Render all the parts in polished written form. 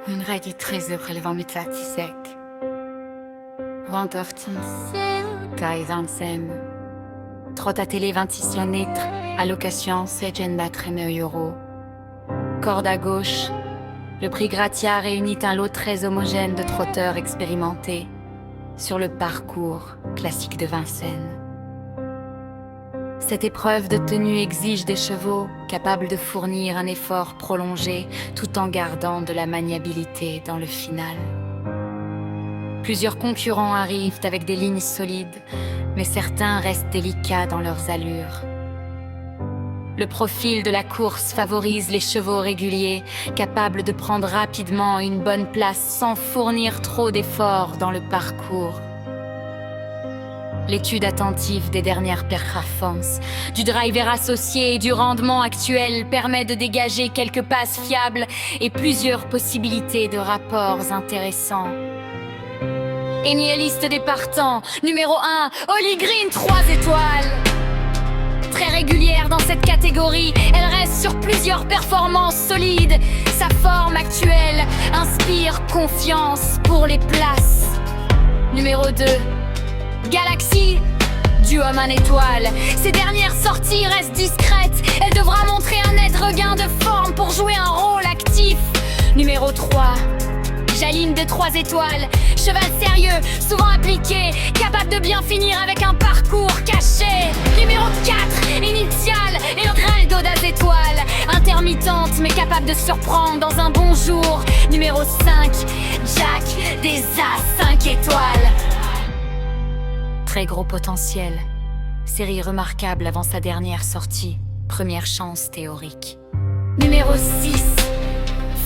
1 136. Want 18 Trottatele 26 litre, allocation 630 €. Corde à gauche, le prix Gratia réunit un lot très homogène de trotteurs expérimentés sur le parcours classique de Vincennes. Cette épreuve de tenue exige des chevaux capables de fournir un effort prolongé tout en gardant de la maniabilité dans le final. Plusieurs concurrents arrivent avec des lignes solides, mais certains restent délicats dans leurs allures. Le profil de la course favorise les chevaux réguliers, capables de prendre rapidement une bonne place sans fournir trop d'efforts dans le parcours. L'étude attentive des dernières performances, du driver associé et du rendement actuel permet de dégager quelques passes fiables et plusieurs possibilités de rapports intéressants. Liste des partants, numéro 1, Holly Green 3 étoiles. Très régulière dans cette catégorie, elle reste sur plusieurs performances solides. Sa forme actuelle inspire confiance pour les places. Numéro 2, Galaxy du homme 1 étoile. Ses dernières sorties restent discrètes. Elle devra montrer un net regain de forme pour jouer un rôle actif. Numéro 3, Jaline de 3 étoiles. Cheval sérieux, souvent appliqué, capable de bien finir avec un parcours caché. Numéro 4, Initial et Eldorado d'1 étoile. Intermittente mais capable de surprendre dans un bon jour. Numéro 5, Jack des As 5 étoiles. Très gros potentiel. Série remarquable avant sa dernière sortie. Première chance théorique. Numéro 6,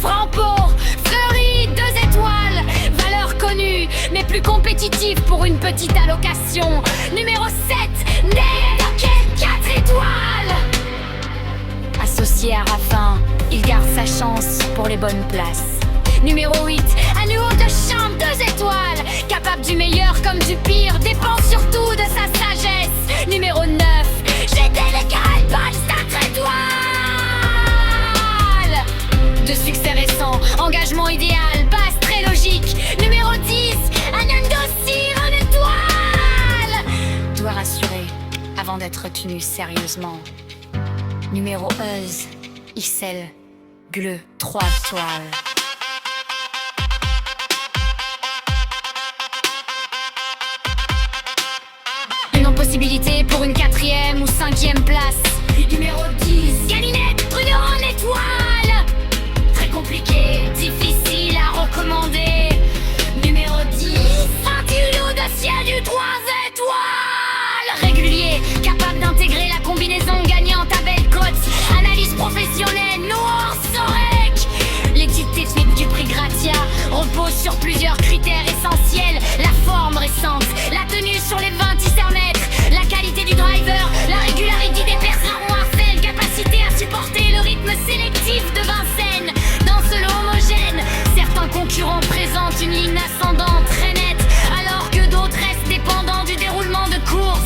Frampo, Fleury 2 étoiles. Valeur connue, mais plus compétitive pour une petite allocation. Numéro 7, Ned 4 étoiles. Associé à Raffin, il garde sa chance pour les bonnes places. Numéro 8, Annuo de Chambre 2 étoiles. Capable du meilleur comme du pire, dépend surtout de sa sagesse. Numéro 9, GT les Caraïbes 4 étoiles. De succès récent, engagement idéal, base très logique. Numéro 10, Anando Cyr 1 étoile. Doit rassurer avant d'être tenu sérieusement. Numéro 11, Ixelles Gleu 3 étoiles. Possibilité pour une 4e ou 5e place. Numéro 10, Galinette Prudent 1 étoile. Très compliqué, difficile à recommander. Numéro 10, Saint-Hilo de Ciel du 3 étoiles. Régulier, capable d'intégrer la combinaison gagnante à belle cote. Analyse professionnelle, Noir Sorek. L'étude technique du prix Gratia repose sur plusieurs critères essentiels. La forme récente, la tenue sur les 26 mètres, la qualité du driver, la régularité des perceurs Marcel, capacité à supporter le rythme sélectif de Vincennes. Dans ce lot homogène, certains concurrents présentent une ligne ascendante très nette, alors que d'autres restent dépendants du déroulement de course.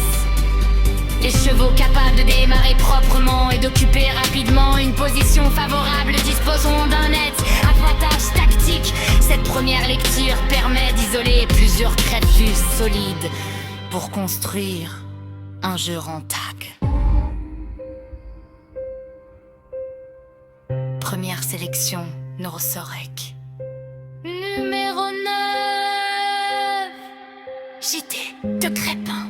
Les chevaux capables de démarrer proprement et d'occuper rapidement une position favorable disposeront d'un net avantage tactique. Cette première lecture permet d'isoler plusieurs créatures solides pour construire un jeu rentable. Première sélection, Norsorek. Numéro 9, JT de Crépin.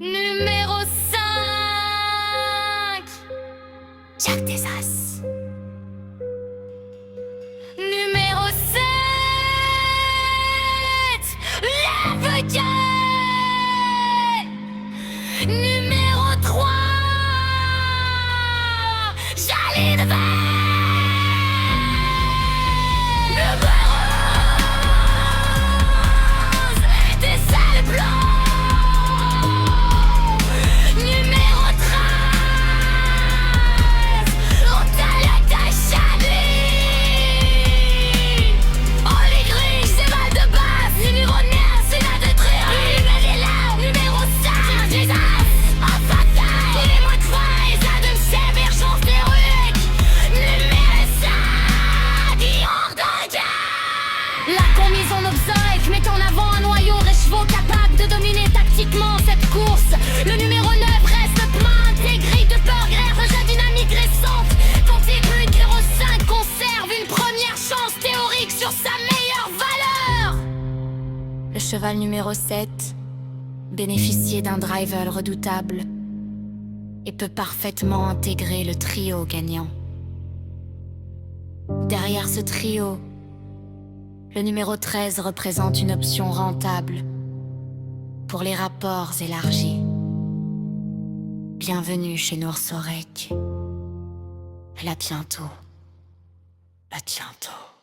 Numéro 5, Jacques des As. Numéro 7, Lève Dieu. Numéro 3, Jaline Vert. Numéro 11, des ailes blancs. Numéro 13, Hôtel de Chablis. Holly Green, cheval de base. Numéro 9, c'est la de Tréa. Numéro 5, des As. Numéro 13, Adam Sever, chance d'héroïque. cheval numéro 7 bénéficiait d'un driver redoutable et peut parfaitement intégrer le trio gagnant. Derrière ce trio, le numéro 13 représente une option rentable pour les rapports élargis. Bienvenue chez Noursorek. À bientôt. À bientôt.